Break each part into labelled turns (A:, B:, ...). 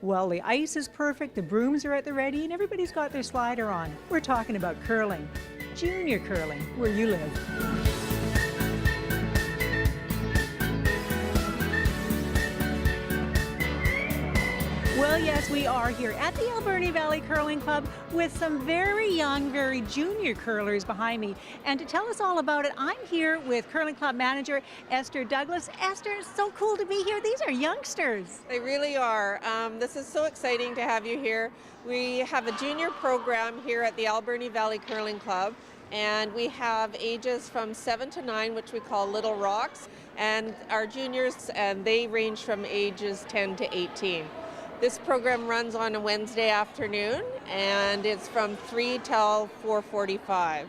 A: Well, the ice is perfect, the brooms are at the ready, and everybody's got their slider on. We're talking about curling. Junior curling, where you live. Well, yes, we are here at the Alberni Valley Curling Club with some very young, very junior curlers behind me. And to tell us all about it, I'm here with Curling Club manager Esther Douglas. Esther, it's so cool to be here. These are youngsters.
B: They really are. This is so exciting to have you here. We have a junior program here at the Alberni Valley Curling Club, and we have ages from 7 to 9, which we call Little Rocks, and our juniors, and they range from ages 10 to 18. This program runs on a Wednesday afternoon, and it's from 3 till 4:45.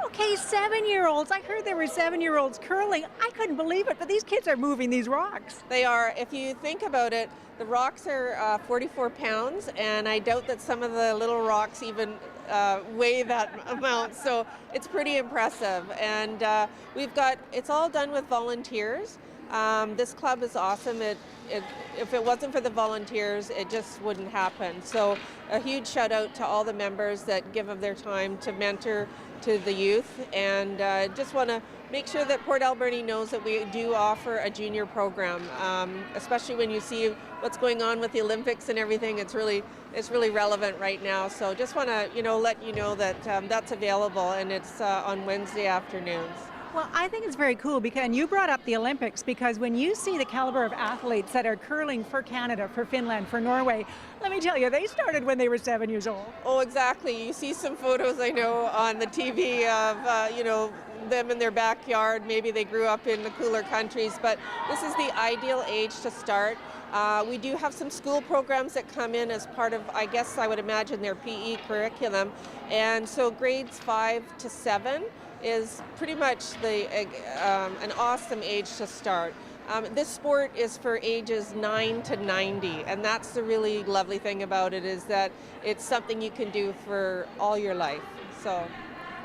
A: Okay, 7-year-olds. I heard there were 7-year-olds curling. I couldn't believe it, but these kids are moving these rocks.
B: They are. If you think about it, the rocks are 44 pounds, and I doubt that some of the little rocks even weigh that amount, so it's pretty impressive. And it's all done with volunteers. This club is awesome. If it wasn't for the volunteers, it just wouldn't happen. So a huge shout out to all the members that give of their time to mentor to the youth, and just want to make sure that Port Alberni knows that we do offer a junior program, especially when you see what's going on with the Olympics and everything. It's really relevant right now. So just want to let you know that that's available, and it's on Wednesday afternoons.
A: Well, I think it's very cool because, and you brought up the Olympics, because when you see the caliber of athletes that are curling for Canada, for Finland, for Norway, let me tell you, they started when they were 7 years old.
B: Oh, exactly. You see some photos, I know, on the TV of, them in their backyard. Maybe they grew up in the cooler countries, but this is the ideal age to start. We do have some school programs that come in as part of, I guess I would imagine, their PE curriculum. And so grades 5 to 7 is pretty much an awesome age to start. This sport is for ages 9 to 90, and that's the really lovely thing about it, is that it's something you can do for all your life. So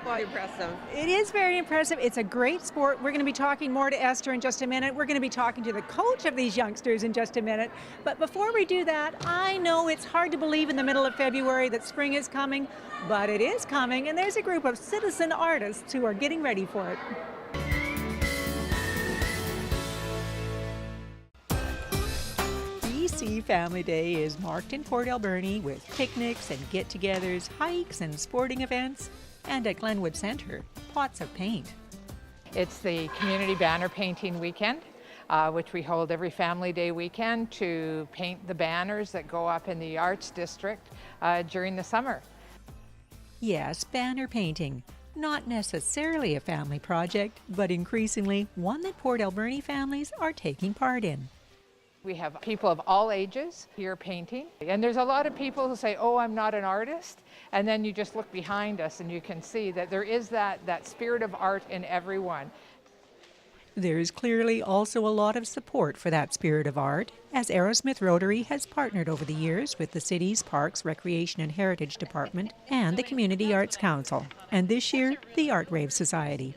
B: quite impressive.
A: It is very impressive. It's a great sport. We're going to be talking more to Esther in just a minute. We're going to be talking to the coach of these youngsters in just a minute. But before we do that, I know it's hard to believe in the middle of February that spring is coming, but it is coming, and there's a group of citizen artists who are getting ready for it. BC Family Day is marked in Port Alberni with picnics and get-togethers, hikes and sporting events, and at Glenwood Centre, pots of paint.
C: It's the community banner painting weekend, which we hold every Family Day weekend to paint the banners that go up in the Arts District during the summer.
A: Yes, banner painting. Not necessarily a family project, but increasingly one that Port Alberni families are taking part in.
C: We have people of all ages here painting, and there's a lot of people who say, oh, I'm not an artist, and then you just look behind us and you can see that there is that spirit of art in everyone.
A: There's clearly also a lot of support for that spirit of art, as Aerosmith Rotary has partnered over the years with the city's Parks, Recreation and Heritage Department and the Community Arts Council, and this year, the Art Rave Society.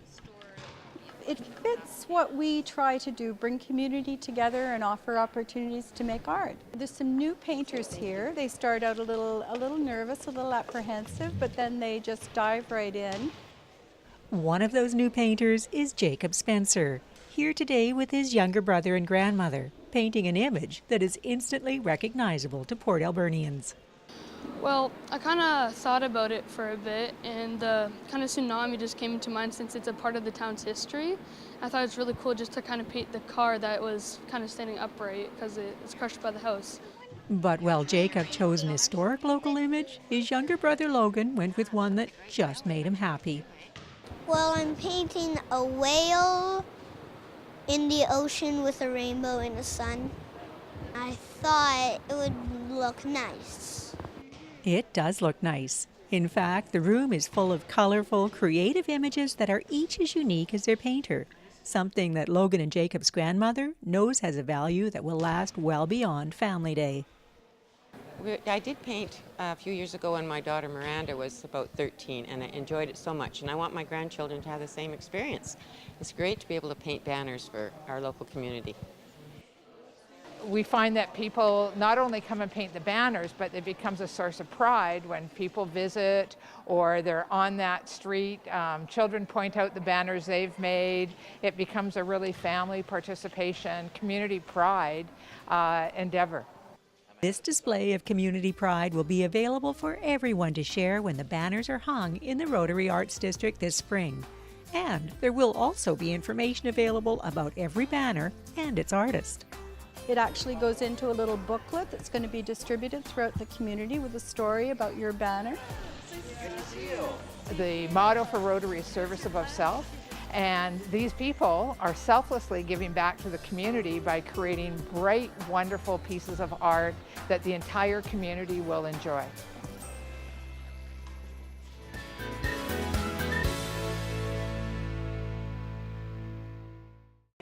D: It fits what we try to do, bring community together and offer opportunities to make art. There's some new painters here. They start out a little nervous, a little apprehensive, but then they just dive right in.
A: One of those new painters is Jacob Spencer, here today with his younger brother and grandmother, painting an image that is instantly recognizable to Port Albernians.
E: Well, I kind of thought about it for a bit, and the kind of tsunami just came into mind since it's a part of the town's history. I thought it was really cool just to kind of paint the car that was kind of standing upright because it was crushed by the house.
A: But while Jacob chose an historic local image, his younger brother Logan went with one that just made him happy.
F: Well, I'm painting a whale in the ocean with a rainbow and a sun. I thought it would look nice.
A: It does look nice. In fact, the room is full of colorful, creative images that are each as unique as their painter, something that Logan and Jacob's grandmother knows has a value that will last well beyond Family Day.
G: I did paint a few years ago when my daughter Miranda was about 13, and I enjoyed it so much, and I want my grandchildren to have the same experience. It's great to be able to paint banners for our local community.
C: We find that people not only come and paint the banners, but it becomes a source of pride when people visit or they're on that street. Children point out the banners they've made. It becomes a really family participation, community pride endeavor.
A: This display of community pride will be available for everyone to share when the banners are hung in the Rotary Arts District this spring. And there will also be information available about every banner and its artist.
D: It actually goes into a little booklet that's going to be distributed throughout the community with a story about your banner.
C: The motto for Rotary is service above self, and these people are selflessly giving back to the community by creating bright, wonderful pieces of art that the entire community will enjoy.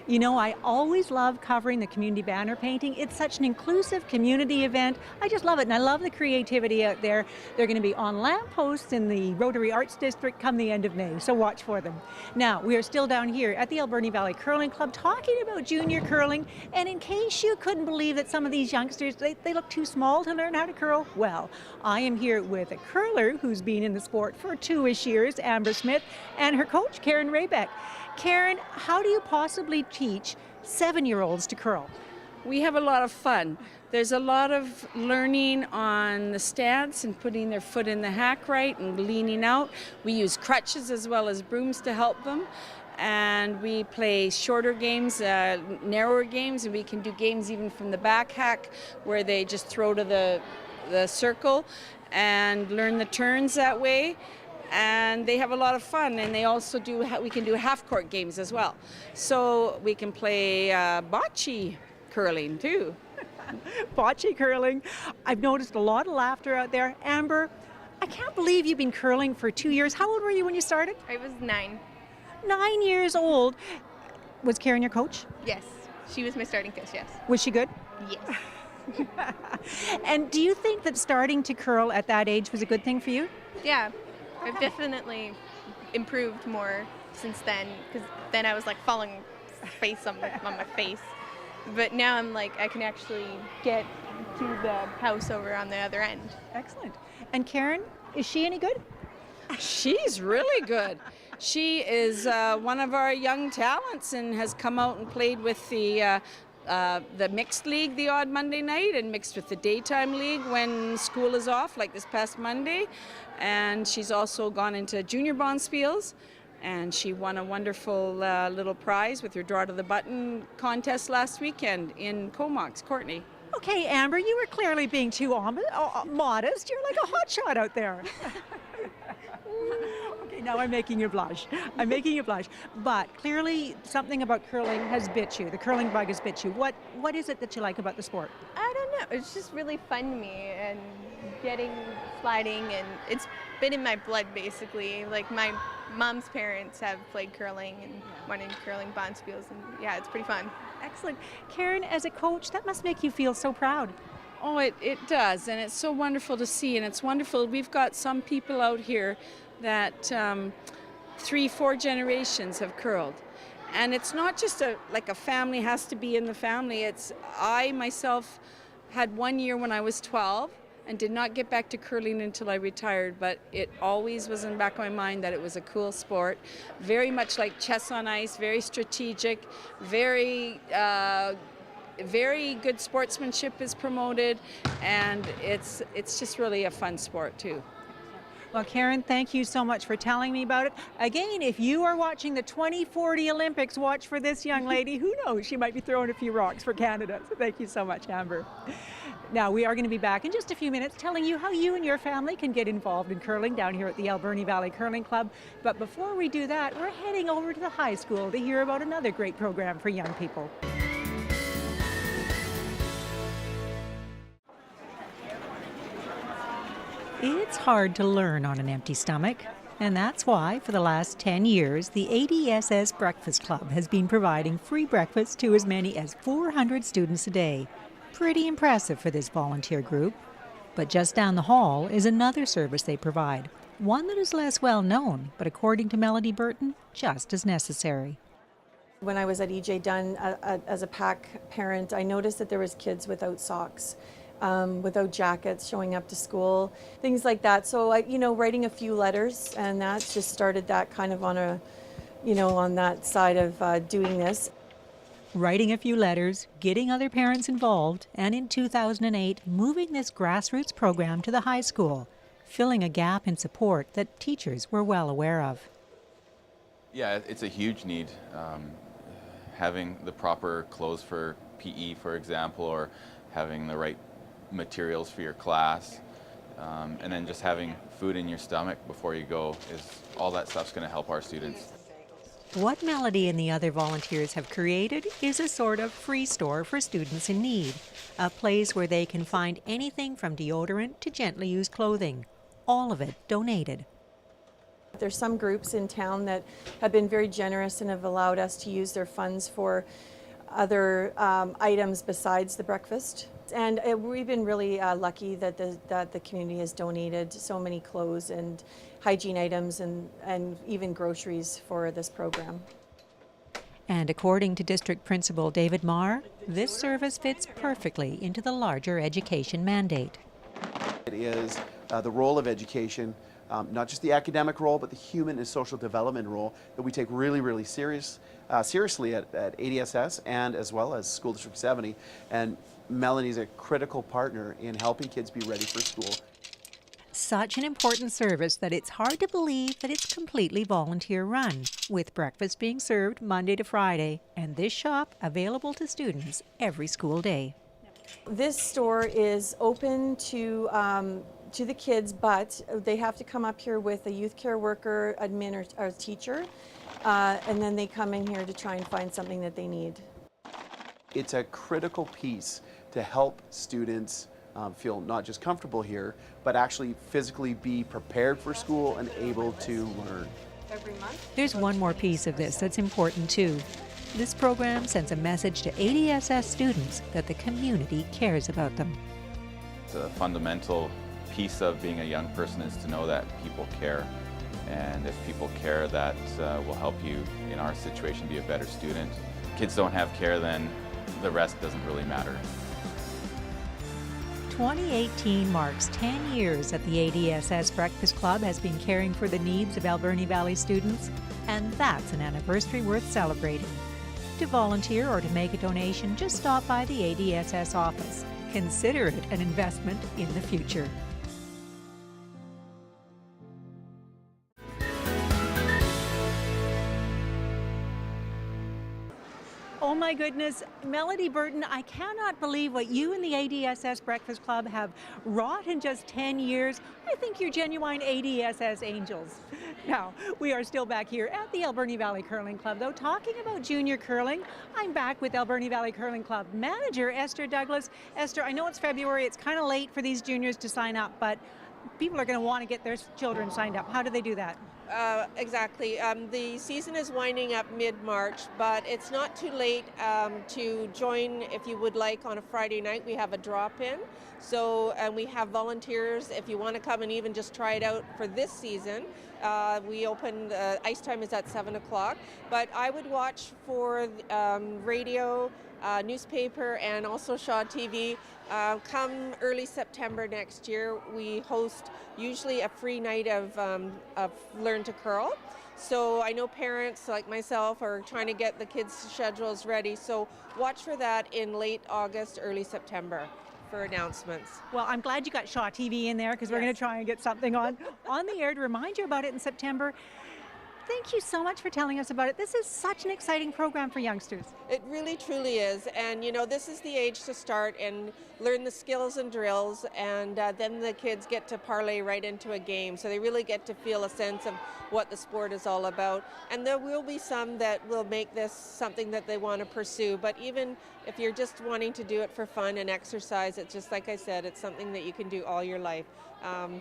A: You know, I always love covering the community banner painting. It's such an inclusive community event. I just love it, and I love the creativity out there. They're going to be on lampposts in the Rotary Arts District come the end of May, so watch for them. Now, we are still down here at the Alberni Valley Curling Club talking about junior curling, and in case you couldn't believe that some of these youngsters, they look too small to learn how to curl, well, I am here with a curler who's been in the sport for 2-ish years, Amber Smith, and her coach, Karen Raybeck. Karen, how do you possibly teach 7-year-olds to curl?
H: We have a lot of fun. There's a lot of learning on the stance and putting their foot in the hack right and leaning out. We use crutches as well as brooms to help them. And we play shorter games, narrower games, and we can do games even from the back hack where they just throw to the circle and learn the turns that way. And they have a lot of fun, and they also we can do half-court games as well. So we can play bocce curling too.
A: Bocce curling. I've noticed a lot of laughter out there. Amber, I can't believe you've been curling for 2 years. How old were you when you started?
I: I was 9.
A: 9 years old. Was Karen your coach?
I: Yes, she was my starting coach, yes.
A: Was she good?
I: Yes.
A: And do you think that starting to curl at that age was a good thing for you?
I: Yeah, I've definitely improved more since then, because then I was like falling face on my face. But now I'm like, I can actually get to the house over on the other end.
A: Excellent. And Karen, is she any good?
H: She's really good. She is one of our young talents and has come out and played with the mixed league the odd Monday night and mixed with the daytime league when school is off, like this past Monday. And she's also gone into junior bonspiels, and she won a wonderful little prize with her draw to the button contest last weekend in Comox, Courtney.
A: Okay, Amber, you were clearly being too modest. You're like a hotshot out there. Okay, now I'm making you blush. I'm making you blush. But clearly something about curling has bit you. The curling bug has bit you. What is it that you like about the sport?
I: I don't know, it's just really fun to me, and sliding, and it's been in my blood basically. Like my mom's parents have played curling and won in curling bonspiels, and yeah, it's pretty fun.
A: Excellent. Karen, as a coach, that must make you feel so proud.
H: Oh, it does, and it's so wonderful to see, and it's wonderful. We've got some people out here that 3-4 generations have curled. And it's not just like a family has to be in the family. It's I myself had 1 year when I was 12 and did not get back to curling until I retired, but it always was in the back of my mind that it was a cool sport, very much like chess on ice, very strategic, very good sportsmanship is promoted, and it's just really a fun sport too.
A: Well, Karen, thank you so much for telling me about it. Again, if you are watching the 2040 Olympics, watch for this young lady. Who knows? She might be throwing a few rocks for Canada. So thank you so much, Amber. Now, we are going to be back in just a few minutes telling you how you and your family can get involved in curling down here at the Alberni Valley Curling Club. But before we do that, we're heading over to the high school to hear about another great program for young people. It's hard to learn on an empty stomach, and that's why for the last 10 years the ADSS Breakfast Club has been providing free breakfast to as many as 400 students a day. Pretty impressive for this volunteer group. But just down the hall is another service they provide, one that is less well known, but according to Melody Burton, just as necessary.
J: When I was at EJ Dunn as a PAC parent, I noticed that there was kids without socks, without jackets showing up to school, things like that. So writing a few letters, and that just started that kind of on on that side of doing this.
A: Writing a few letters, getting other parents involved, and in 2008, moving this grassroots program to the high school, filling a gap in support that teachers were well aware of.
K: Yeah, it's a huge need. Having the proper clothes for PE, for example, or having the right materials for your class, and then just having food in your stomach before you go, all that stuff's going to help our students.
A: What Melody and the other volunteers have created is a sort of free store for students in need, a place where they can find anything from deodorant to gently used clothing, all of it donated.
J: There's some groups in town that have been very generous and have allowed us to use their funds for other items besides the breakfast. And we've been really lucky that the community has donated so many clothes and hygiene items and even groceries for this program.
A: And according to District Principal David Marr, this service fits perfectly into the larger education mandate.
L: It is the role of education, not just the academic role, but the human and social development role that we take really, really seriously at ADSS and as well as School District 70. And Melanie's a critical partner in helping kids be ready for school.
A: Such an important service that it's hard to believe that it's completely volunteer run, with breakfast being served Monday to Friday and this shop available to students every school day.
J: This store is open to the kids, but they have to come up here with a youth care worker, admin, or teacher, and then they come in here to try and find something that they need.
L: It's a critical piece to help students feel not just comfortable here, but actually physically be prepared for school and able to learn.
A: There's one more piece of this that's important too. This program sends a message to ADSS students that the community cares about them.
K: It's a fundamental piece of being a young person is to know that people care. And if people care, that will help you, in our situation, be a better student. Kids don't have care, then the rest doesn't really matter.
A: 2018 marks 10 years that the ADSS Breakfast Club has been caring for the needs of Alberni Valley students, and that's an anniversary worth celebrating. To volunteer or to make a donation, just stop by the ADSS office. Consider it an investment in the future. Oh my goodness, Melody Burton, I cannot believe what you and the ADSS Breakfast Club have wrought in just 10 years. I think you're genuine ADSS angels. Now, we are still back here at the Alberni Valley Curling Club, though, talking about junior curling. I'm back with Alberni Valley Curling Club manager, Esther Douglas. Esther, I know it's February, it's kind of late for these juniors to sign up, but people are going to want to get their children signed up. How do they do that?
B: Exactly. The season is winding up mid-March, but it's not too late to join if you would like on a Friday night. We have a drop-in, and we have volunteers if you want to come and even just try it out for this season. We open, ice time is at 7 o'clock, but I would watch for radio, newspaper, and also Shaw TV. Come early September next year, we host usually a free night of Learn to Curl. So I know parents like myself are trying to get the kids' schedules ready, so watch for that in late August, early September for announcements.
A: Well, I'm glad you got Shaw TV in there because we're going to try and get something on the air to remind you about it in September. Thank you so much for telling us about it. This is such an exciting program for youngsters.
B: It really, truly is. And, you know, this is the age to start and learn the skills and drills, and then the kids get to parlay right into a game. So they really get to feel a sense of what the sport is all about. And there will be some that will make this something that they want to pursue. But even if you're just wanting to do it for fun and exercise, it's just like I said, it's something that you can do all your life.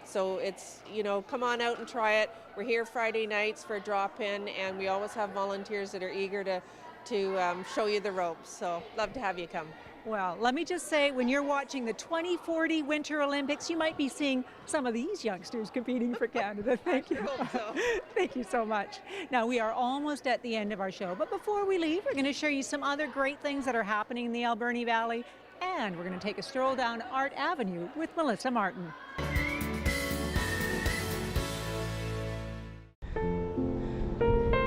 B: So it's, you know, come on out and try it. We're here Friday nights for a drop-in, and we always have volunteers that are eager to show you the ropes. So love to have you come.
A: Well, let me just say, when you're watching the 2040 Winter Olympics, you might be seeing some of these youngsters competing for Canada. Thank you. Thank you so much. Now, we are almost at the end of our show, but before we leave, we're going to show you some other great things that are happening in the Alberni Valley, and we're going to take a stroll down Art Avenue with Melissa Martin.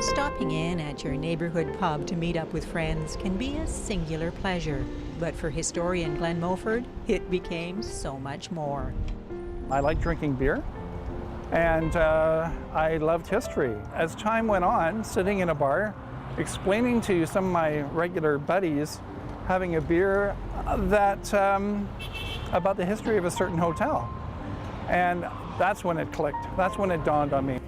A: Stopping in at your neighborhood pub to meet up with friends can be a singular pleasure, but for historian Glenn Mulford, it became so much more.
M: I like drinking beer, and I loved history. As time went on, sitting in a bar, explaining to some of my regular buddies, having a beer, that about the history of a certain hotel. And that's when it clicked. That's when it dawned on me.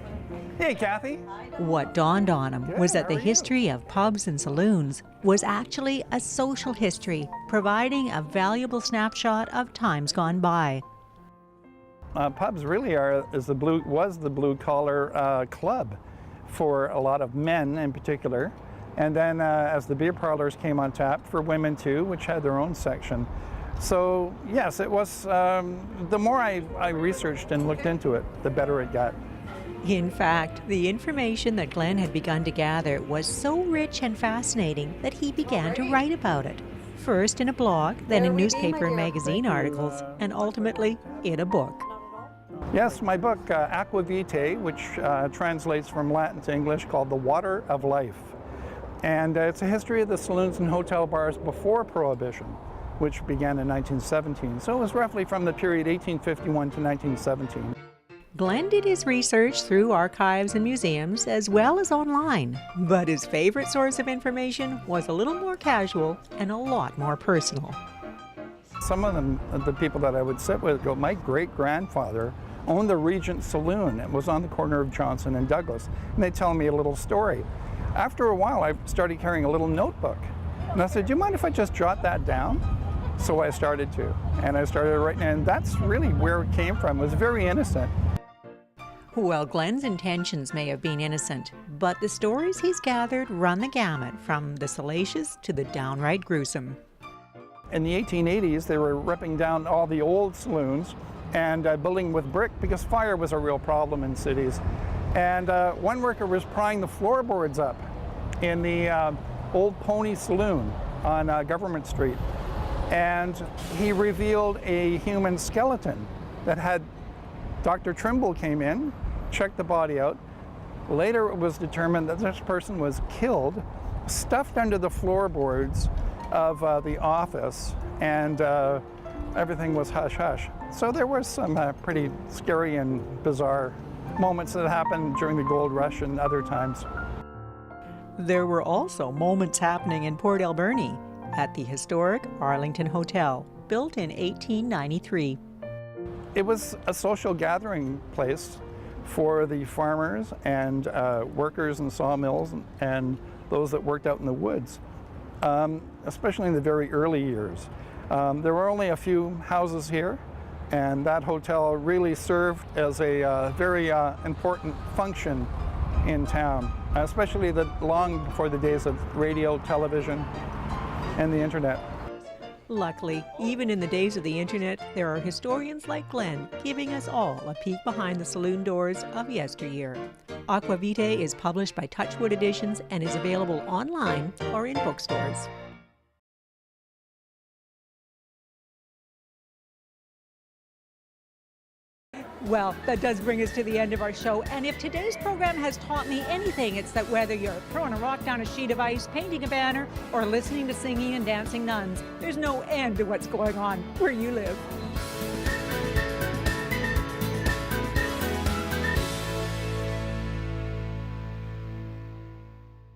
M: Hey, Kathy.
A: What dawned on him was that the history of pubs and saloons was actually a social history, providing a valuable snapshot of times gone by.
M: Pubs really was the blue collar club for a lot of men in particular. And then as the beer parlors came on tap, for women too, which had their own section. So yes, it was, the more I researched and looked into it, the better it got.
A: In fact, the information that Glenn had begun to gather was so rich and fascinating that he began to write about it. First in a blog, then in newspaper and magazine articles, and ultimately in a book.
M: Yes, my book, Aqua Vitae, which translates from Latin to English, called The Water of Life. And it's a history of the saloons and hotel bars before Prohibition, which began in 1917. So it was roughly from the period 1851 to 1917.
A: Glenn did his research through archives and museums as well as online, but his favorite source of information was a little more casual and a lot more personal.
M: Some of them, the people that I would sit with, go, my great-grandfather owned the Regent Saloon. It was on the corner of Johnson and Douglas. And they tell me a little story. After a while, I started carrying a little notebook. And I said, do you mind if I just jot that down? So I started to. And I started writing, and that's really where it came from. It was very innocent.
A: Well, Glenn's intentions may have been innocent, but the stories he's gathered run the gamut from the salacious to the downright gruesome.
M: In the 1880s, they were ripping down all the old saloons and building with brick because fire was a real problem in cities. And one worker was prying the floorboards up in the Old Pony Saloon on Government Street. And he revealed a human skeleton that had, Dr. Trimble came in, checked the body out. Later it was determined that this person was killed, stuffed under the floorboards of the office, and everything was hush-hush. So there were some pretty scary and bizarre moments that happened during the gold rush and other times.
A: There were also moments happening in Port Alberni at the historic Arlington Hotel, built in 1893.
M: It was a social gathering place for the farmers and workers in sawmills and those that worked out in the woods, especially in the very early years. There were only a few houses here, and that hotel really served as a very important function in town, especially long before the days of radio, television, and the internet.
A: Luckily, even in the days of the internet, there are historians like Glenn giving us all a peek behind the saloon doors of yesteryear. Aqua Vitae is published by Touchwood Editions and is available online or in bookstores. Well, that does bring us to the end of our show. And if today's program has taught me anything, it's that whether you're throwing a rock down a sheet of ice, painting a banner, or listening to singing and dancing nuns, there's no end to what's going on where you live.